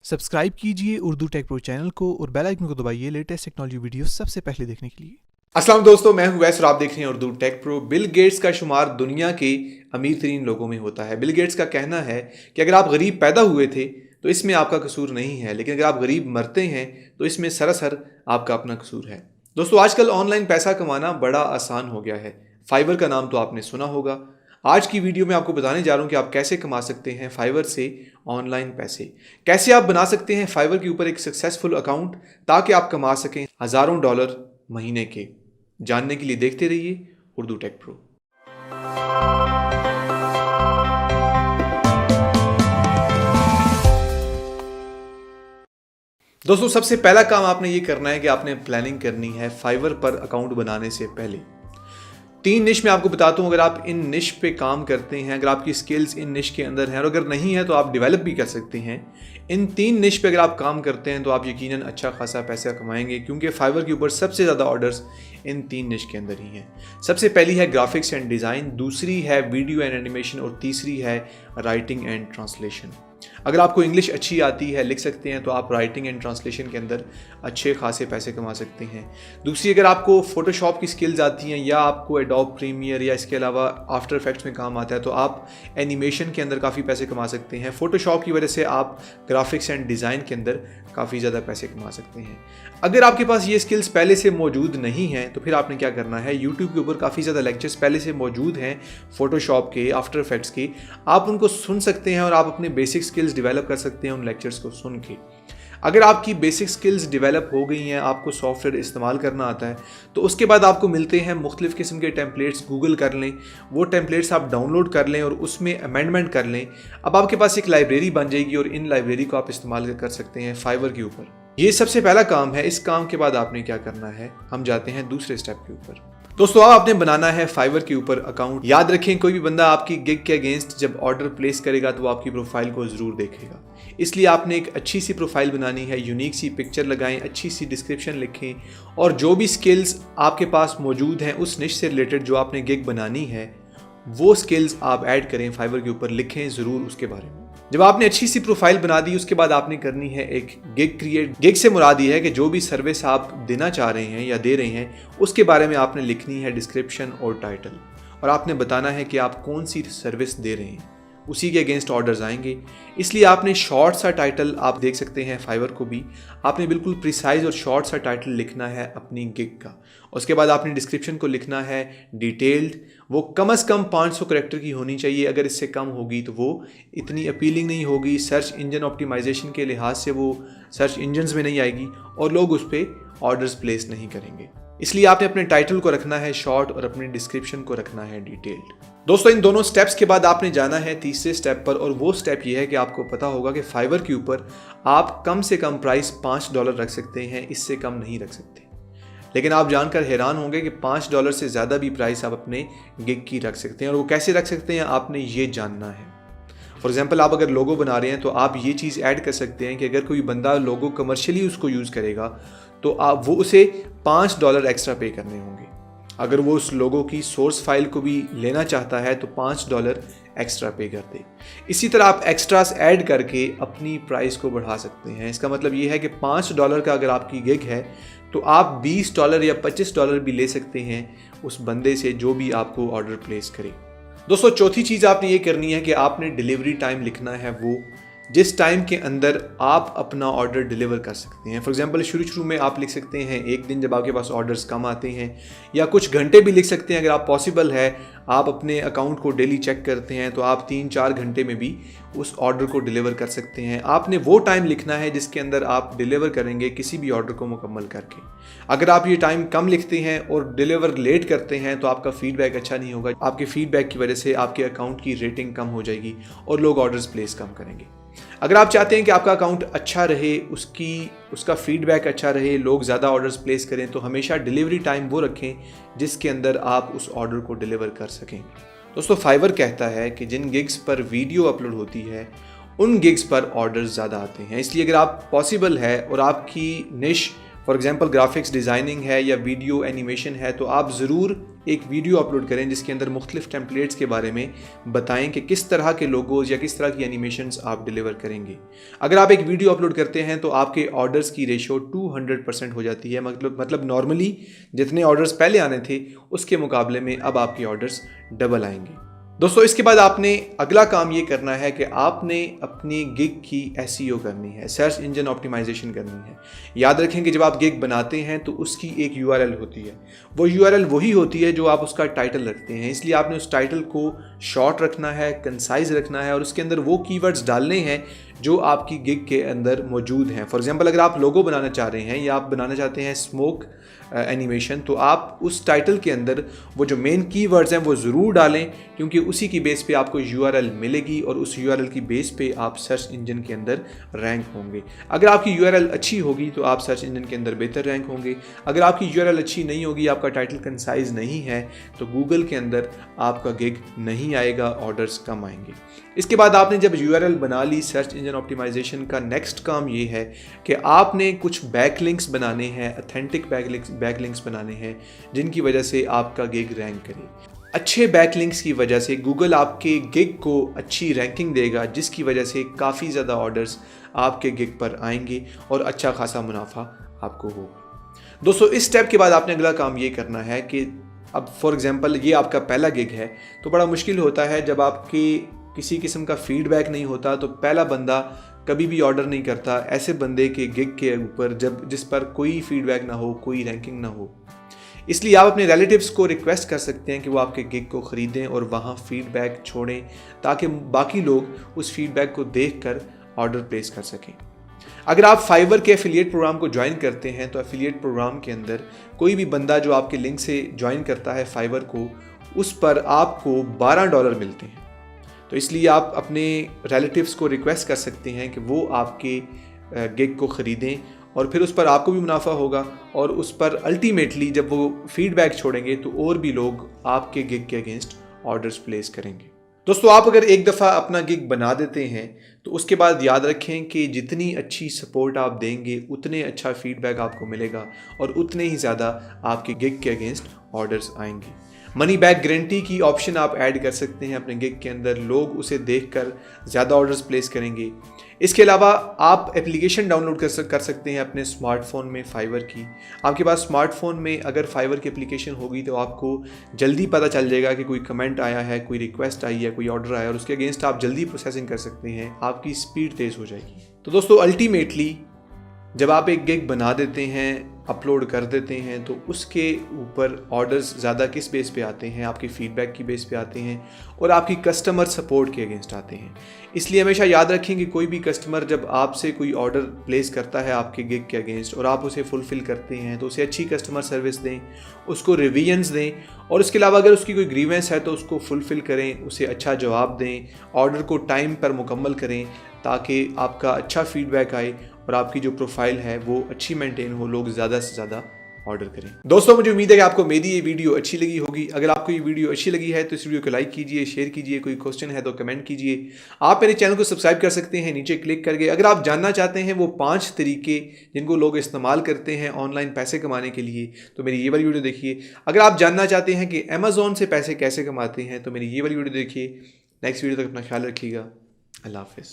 Subscribe कीजिए Urdu take pro channel को और बेल आइकन को दबाइए लेटेस्ट टेक्नोलॉजी वीडियो सबसे पहले देखने के लिए। अस्सलाम दोस्तों, मैं हूं वैस और आप देख रहे हैं Urdu take pro. Bill Gates का शुमार दुनिया के अमीर तरीन लोगों में होता है। बिल गेट्स का कहना है कि अगर आप गरीब पैदा हुए थे तो इसमें आपका कसूर नहीं है, लेकिन अगर आप गरीब मरते हैं तो इसमें सरासर आपका अपना कसूर है। दोस्तों, आजकल ऑनलाइन पैसा कमाना बड़ा आसान हो गया है। फाइवर का नाम तो आपने सुना होगा। आज की वीडियो में आपको बताने जा रहा हूं कि आप कैसे कमा सकते हैं फाइवर से ऑनलाइन पैसे। कैसे आप बना सकते हैं फाइवर के ऊपर एक सक्सेसफुल अकाउंट ताकि आप कमा सकें हज़ारों डॉलर महीने के। जानने के लिए देखते रहिए उर्दू टेक प्रो। दोस्तों, सबसे पहला काम आपने ये करना है कि आपने प्लानिंग करनी है फाइवर पर अकाउंट बनाने से पहले। 3 निश मैं आपको बताता हूँ। अगर आप इन निश पे काम करते हैं, अगर आपकी स्किल्स इन निश के अंदर हैं और अगर नहीं है तो आप डेवलप भी कर सकते हैं। इन 3 निश पे अगर आप काम करते हैं तो आप यकीनन अच्छा खासा पैसा कमाएंगे, क्योंकि फाइवर के ऊपर सबसे ज़्यादा ऑर्डर्स इन 3 निश के अंदर ही हैं। सबसे पहली है ग्राफिक्स एंड डिज़ाइन, दूसरी है वीडियो एंड एनिमेशन और तीसरी है राइटिंग एंड ट्रांसलेशन। अगर आपको इंग्लिश अच्छी आती है, लिख सकते हैं, तो आप राइटिंग एंड ट्रांसलेशन के अंदर अच्छे खासे पैसे कमा सकते हैं। दूसरी, अगर आपको फोटोशॉप की स्किल्स आती हैं या आपको एडोब प्रीमियर या इसके अलावा आफ्टर इफेक्ट्स में काम आता है तो आप एनिमेशन के अंदर काफ़ी पैसे कमा सकते हैं। फोटोशॉप की वजह से आप ग्राफिक्स एंड डिज़ाइन के अंदर काफ़ी ज़्यादा पैसे कमा सकते हैं। अगर आपके पास ये स्किल्स पहले से मौजूद नहीं हैं तो फिर आपने क्या करना है, यूट्यूब के ऊपर काफ़ी ज़्यादा लेक्चर्स पहले से मौजूद हैं फोटोशॉप के, आफ्टर इफेक्ट्स के। आप उनको सुन सकते हैं और आप अपने बेसिक स्किल्स डेवलप कर सकते हैं उन लेक्चर्स को सुन के। अगर आपकी बेसिक स्किल्स डेवलप हो गई हैं, आपको सॉफ्टवेयर इस्तेमाल करना आता है, तो उसके बाद आपको मिलते हैं मुख्तलिफ़ किस्म के टेम्पलेट्स। गूगल कर लें, वो टेम्पलेट्स आप डाउनलोड कर लें और उसमें अमेंडमेंट कर लें। अब आपके पास एक लाइब्रेरी बन जाएगी और इन लाइब्रेरी को आप इस्तेमाल कर सकते हैं फाइवर के ऊपर। ये सबसे पहला काम है। इस काम के बाद आपने क्या करना है, हम जाते हैं दूसरे स्टेप के ऊपर। दोस्तों, अब आपने बनाना है फाइवर के ऊपर अकाउंट। याद रखें, कोई भी बंदा आपकी गिग के अगेंस्ट जब ऑर्डर प्लेस करेगा तो वो आपकी प्रोफाइल को ज़रूर देखेगा। इसलिए आपने एक अच्छी सी प्रोफाइल बनानी है, यूनिक सी पिक्चर लगाएं, अच्छी सी डिस्क्रिप्शन लिखें और जो भी स्किल्स आपके पास मौजूद हैं उस निश से रिलेटेड जो आपने गिग बनानी है वो स्किल्स आप ऐड करें फाइवर के ऊपर, लिखें ज़रूर उसके बारे में। जब आपने अच्छी सी प्रोफाइल बना दी, उसके बाद आपने करनी है एक गिग क्रिएट। गिग से मुराद ये है कि जो भी सर्विस आप देना चाह रहे हैं या दे रहे हैं उसके बारे में आपने लिखनी है डिस्क्रिप्शन और टाइटल, और आपने बताना है कि आप कौन सी सर्विस दे रहे हैं। उसी के अगेंस्ट ऑर्डर्स आएंगे, इसलिए आपने शॉर्ट सा टाइटल, आप देख सकते हैं फाइवर को भी, आपने बिल्कुल प्रिसाइज और शॉर्ट सा टाइटल लिखना है अपनी गिग का। उसके बाद आपने डिस्क्रिप्शन को लिखना है डिटेल्ड, वो कम से कम 500 करैक्टर की होनी चाहिए। अगर इससे कम होगी तो वो इतनी अपीलिंग नहीं होगी, सर्च इंजन ऑप्टिमाइजेशन के लिहाज से वो सर्च इंजन्स में नहीं आएगी और लोग उस पर ऑर्डर्स प्लेस नहीं करेंगे। इसलिए आपने अपने टाइटल को रखना है शॉर्ट और अपने डिस्क्रिप्शन को रखना है डिटेल्ड। दोस्तों, इन दोनों स्टेप्स के बाद आपने जाना है तीसरे स्टेप पर, और वो स्टेप ये है कि आपको पता होगा कि फाइवर के ऊपर आप कम से कम प्राइस $5 रख सकते हैं, इससे कम नहीं रख सकते। लेकिन आप जानकर हैरान होंगे कि $5 से ज़्यादा भी प्राइस आप अपने गिग की रख सकते हैं, और वो कैसे रख सकते हैं आपने ये जानना है। फॉर एग्जाम्पल, आप अगर लोगो बना रहे हैं तो आप ये चीज़ ऐड कर सकते हैं कि अगर कोई बंदा लोगो कमर्शियली उसको यूज़ करेगा तो आप वो उसे $5 एक्स्ट्रा पे करने होंगे। अगर वो उस लोगो की सोर्स फाइल को भी लेना चाहता है तो $5 एक्स्ट्रा पे कर दे। इसी तरह आप एक्स्ट्रास ऐड करके अपनी प्राइस को बढ़ा सकते हैं। इसका मतलब ये है कि $5 का अगर आपकी गिग है तो आप $20 या $25 भी ले सकते हैं उस बंदे से जो भी आपको ऑर्डर प्लेस करे। दोस्तों, चौथी चीज़ आपने ये करनी है कि आपने डिलीवरी टाइम लिखना है, वो जिस टाइम के अंदर आप अपना ऑर्डर डिलीवर कर सकते हैं। फॉर एग्जांपल, शुरू में आप लिख सकते हैं एक दिन जब आपके पास ऑर्डर्स कम आते हैं, या कुछ घंटे भी लिख सकते हैं। अगर आप पॉसिबल है, आप अपने अकाउंट को डेली चेक करते हैं तो आप 3-4 घंटे में भी उस ऑर्डर को डिलीवर कर सकते हैं। आपने वो टाइम लिखना है जिसके अंदर आप डिलीवर करेंगे किसी भी ऑर्डर को मुकम्मल करके। अगर आप ये टाइम कम लिखते हैं और डिलीवर लेट करते हैं तो आपका फीडबैक अच्छा नहीं होगा। आपके फीडबैक की वजह से आपके अकाउंट की रेटिंग कम हो जाएगी और लोग ऑर्डर्स प्लेस कम करेंगे। अगर आप चाहते हैं कि आपका अकाउंट अच्छा रहे, उसका फीडबैक अच्छा रहे, लोग ज़्यादा ऑर्डर्स प्लेस करें, तो हमेशा डिलीवरी टाइम वो रखें जिसके अंदर आप उस ऑर्डर को डिलीवर कर सकें। दोस्तों, फाइवर कहता है कि जिन गिग्स पर वीडियो अपलोड होती है उन गिग्स पर ऑर्डर्स ज़्यादा आते हैं। इसलिए अगर आप पॉसिबल है और आपकी निश फॉर एग्जांपल ग्राफिक्स डिज़ाइनिंग है या वीडियो एनिमेशन है, तो आप ज़रूर एक वीडियो अपलोड करें जिसके अंदर मुख्तलिफ टेम्पलेट्स के बारे में बताएं कि किस तरह के लोगोज़ या किस तरह की एनिमेशंस आप डिलीवर करेंगे। अगर आप एक वीडियो अपलोड करते हैं तो आपके ऑर्डर्स की रेशो 200% हो जाती है। मतलब नॉर्मली जितने ऑर्डर्स पहले आने थे उसके मुकाबले में अब आपके ऑर्डर्स डबल आएंगे। दोस्तों, इसके बाद आपने अगला काम ये करना है कि आपने अपनी गिग की एसईओ करनी है, सर्च इंजन ऑप्टिमाइजेशन करनी है। याद रखें कि जब आप गिग बनाते हैं तो उसकी एक यूआरएल होती है। वो यूआरएल वही होती है जो आप उसका टाइटल रखते हैं, इसलिए आपने उस टाइटल को शॉर्ट रखना है, कंसाइज रखना है और उसके अंदर वो कीवर्ड्स डालने हैं जो आपकी गिग के अंदर मौजूद हैं। फॉर एग्जांपल, अगर आप लोगो बनाना चाह रहे हैं या आप बनाना चाहते हैं स्मोक एनिमेशन, तो आप उस टाइटल के अंदर वो जो मेन कीवर्ड्स हैं वो ज़रूर डालें, क्योंकि उसी की बेस पे आपको यूआरएल मिलेगी और उस यूआरएल की बेस पे आप सर्च इंजन के अंदर रैंक होंगे। अगर आपकी यूआरएल अच्छी होगी तो आप सर्च इंजन के अंदर बेहतर रैंक होंगे। अगर आपकी यूआरएल अच्छी नहीं होगी, आपका टाइटल कंसाइज नहीं है, तो गूगल के अंदर आपका गिग नहीं आएगा, ऑर्डर्स कम आएंगे। इसके बाद आपने जब यूआरएल बना ली, सर्च इंजन ऑप्टिमाइजेशन का नेक्स्ट काम ये है कि आपने कुछ बैकलिंक्स बनाने हैं, ऑथेंटिक बैकलिंक्स बनाने हैं जिनकी वजह से आपका गिग रैंक करे। अच्छे बैकलिंक्स की वजह से गूगल आपके गिग को अच्छी रैंकिंग देगा, जिसकी वजह से काफ़ी ज़्यादा ऑर्डर्स आपके गिग पर आएंगे और अच्छा खासा मुनाफा आपको होगा। दोस्तों, इस स्टेप के बाद आपने अगला काम ये करना है कि अब फॉर एग्जांपल ये आपका पहला गिग है, तो बड़ा मुश्किल होता है जब आपके किसी किस्म का फीडबैक नहीं होता, तो पहला बंदा कभी भी ऑर्डर नहीं करता ऐसे बंदे के गिग के ऊपर जिस पर कोई फीडबैक ना हो, कोई रैंकिंग ना हो। इसलिए आप अपने रिलेटिव्स को रिक्वेस्ट कर सकते हैं कि वो आपके गिग को ख़रीदें और वहाँ फीडबैक छोड़ें, ताकि बाकी लोग उस फीडबैक को देखकर ऑर्डर प्लेस कर सकें। अगर आप फाइवर के एफिलिएट प्रोग्राम को ज्वाइन करते हैं, तो एफिलिएट प्रोग्राम के अंदर कोई भी बंदा जो आपके लिंक से ज्वाइन करता है फाइवर को, उस पर आपको $12 मिलते हैं। तो इसलिए आप अपने रिलेटिव्स को रिक्वेस्ट कर सकते हैं कि वो आपके गिग को ख़रीदें और फिर उस पर आपको भी मुनाफा होगा और उस पर अल्टीमेटली जब वो फीडबैक छोड़ेंगे तो और भी लोग आपके गिग के अगेंस्ट ऑर्डर्स प्लेस करेंगे। दोस्तों, आप अगर एक दफ़ा अपना गिग बना देते हैं तो उसके बाद याद रखें कि जितनी अच्छी सपोर्ट आप देंगे उतने अच्छा फीडबैक आपको मिलेगा और उतने ही ज़्यादा आपके गिग के अगेंस्ट ऑर्डर्स आएंगे। मनी बैक गारंटी की ऑप्शन आप ऐड कर सकते हैं अपने गिग के अंदर, लोग उसे देखकर ज़्यादा ऑर्डर्स प्लेस करेंगे। इसके अलावा आप एप्लीकेशन डाउनलोड कर सकते हैं अपने स्मार्टफोन में फाइवर की। आपके पास स्मार्टफोन में अगर फाइवर की एप्लीकेशन होगी तो आपको जल्दी पता चल जाएगा कि कोई कमेंट आया है, कोई रिक्वेस्ट आई है, कोई ऑर्डर आया और उसके अगेंस्ट आप जल्दी प्रोसेसिंग कर सकते हैं, आपकी स्पीड तेज़ हो जाएगी। तो दोस्तों, अल्टीमेटली जब आप एक गिग बना देते हैं, अपलोड कर देते हैं, तो उसके ऊपर ऑर्डर्स ज़्यादा किस बेस पे आते हैं? आपकी फ़ीडबैक की बेस पे आते हैं और आपकी कस्टमर सपोर्ट के अगेंस्ट आते हैं। इसलिए हमेशा याद रखें कि कोई भी कस्टमर जब आपसे कोई ऑर्डर प्लेस करता है आपके गिग के अगेंस्ट और आप उसे फुलफ़िल करते हैं, तो उसे अच्छी कस्टमर सर्विस दें, उसको रिवीजन्स दें और उसके अलावा अगर उसकी कोई ग्रीवेंस है तो उसको फुलफ़िल करें, उसे अच्छा जवाब दें, ऑर्डर को टाइम पर मुकम्मल करें ताकि आपका अच्छा फ़ीडबैक आए और आपकी जो प्रोफाइल है वो अच्छी मेंटेन हो, लोग ज़्यादा से ज़्यादा ऑर्डर करें। दोस्तों, मुझे उम्मीद है कि आपको मेरी ये वीडियो अच्छी लगी होगी। अगर आपको ये वीडियो अच्छी लगी है तो इस वीडियो को लाइक कीजिए, शेयर कीजिए, कोई क्वेश्चन है तो कमेंट कीजिए। आप मेरे चैनल को सब्सक्राइब कर सकते हैं नीचे क्लिक करके। अगर आप जानना चाहते हैं वो 5 तरीके जिनको लोग इस्तेमाल करते हैं ऑनलाइन पैसे कमाने के लिए, तो मेरी ये वाली वीडियो देखिए। अगर आप जानना चाहते हैं कि अमेज़ॉन से पैसे कैसे कमाते हैं, तो मेरी ये वाली वीडियो देखिए। नेक्स्ट वीडियो तक अपना ख्याल रखिएगा। अल्लाह हाफ़िज़।